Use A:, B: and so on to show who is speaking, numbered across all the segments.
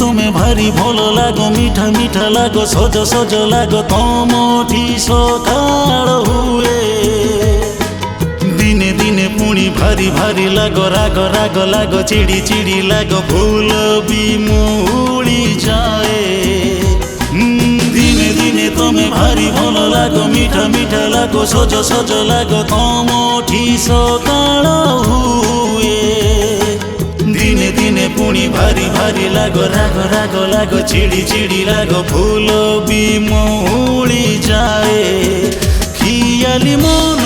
A: তুমি ভারি ভালো লাগো মিঠা মিঠা লাগো সজ সজ লাগো তমঠি সকাল হুয়ে দিনে দিনে পুଣି ভারি ভারি লাগো রাগ রাগ লাগো চিড়ি চিড়ি লাগো ফুল বি মুড়ি যায় দিনে দিনে তুমি ভারি ভালো লাগো মিঠা মিঠা লাগো সজ সজ লাগো তমঠি সকাল হুয়ে দিনে দিনে পুଣି ভারি ভারি লাগো রাগ রাগ লাগো চিড়ি চিড়ি লাগো ফুল বি মুড়ি যায় খিয়ালি মন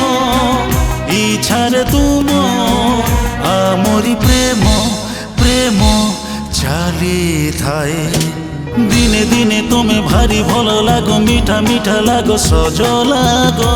A: ইচ্ছারে তুম আমরি প্রেম প্রেম চালি থায়ে দিনে দিনে তুমি ভারি ভালো লাগো মিঠা মিঠা লাগো সজ লাগো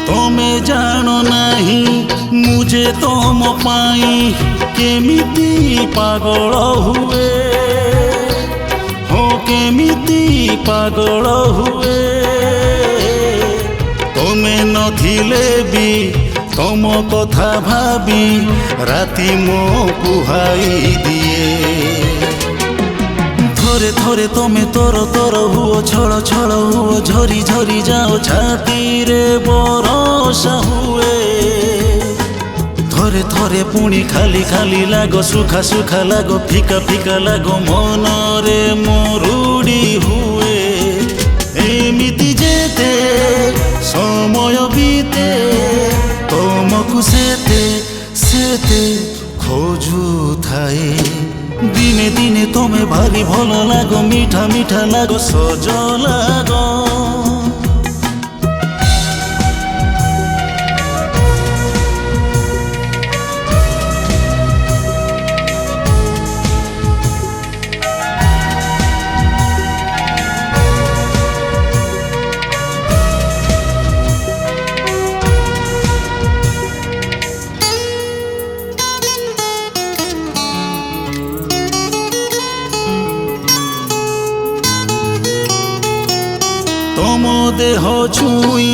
A: तमे जानो नहीं मुझे तुम पाई केमिति पागल हुए हो केमिति पागल हुए तमे नथिले भी तुम कथा भाबी राति मो कुहाई दिए थोरे थोरे तमे तोर तोर हुओ छड़ छड़ हुओ झरी झरी जाओ छाती रे बरसा हुए थोरे थोरे पुणी खाली खाली लागो सुखा सुखा लागो फिका फिका लागो मन रे मरुड़ी हुए एमिति जेते समय बीते तुमको सेते सेते खोजु थाए दिने दिने तुम्हें भारी भलो लागो मीठा मीठा लागो सज लागो तम देह छुई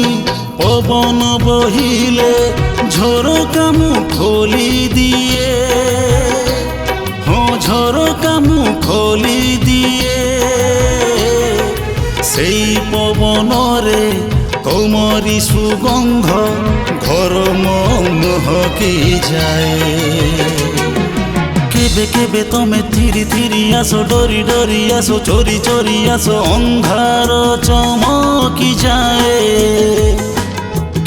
A: पवन बहिले झरोका मुँह खोली दिए हाँ झरोका मुँह खोली दिए सेई पवन रे तमरी सुगंध घर महकी जाए केबे केबे तमे धीरे धीरे आसो डोरी डोरी आसो चोरी चोरी आसो अंधार चमकी जाए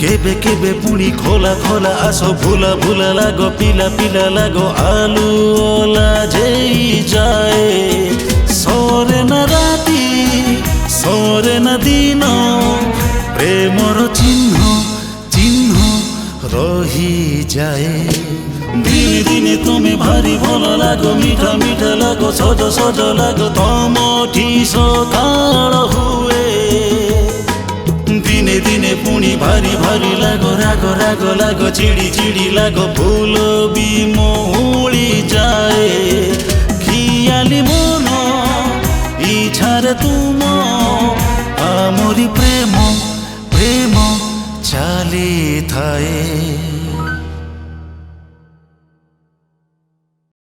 A: केबे केबे पुणी खोला खोला आसो भूला भूला लागो पीला पीला लागो आलू ओला जेई जाए सोरे न राती सोरे न दिन प्रेमर चिन्ह चिन्ह रही जाए दिने दिने तुम्हें भारी भलो लागो मीठा मीठा लागो सज सज लागो तमठी सकाल हुए दिने दिने पुणी भारी भारी लागो राग राग लागो चिड़ी चिड़ी लागो फूल बी मुड़ी जाए खियाली मन इच्छारे तुम आमरी प्रेम प्रेम चाली थाए।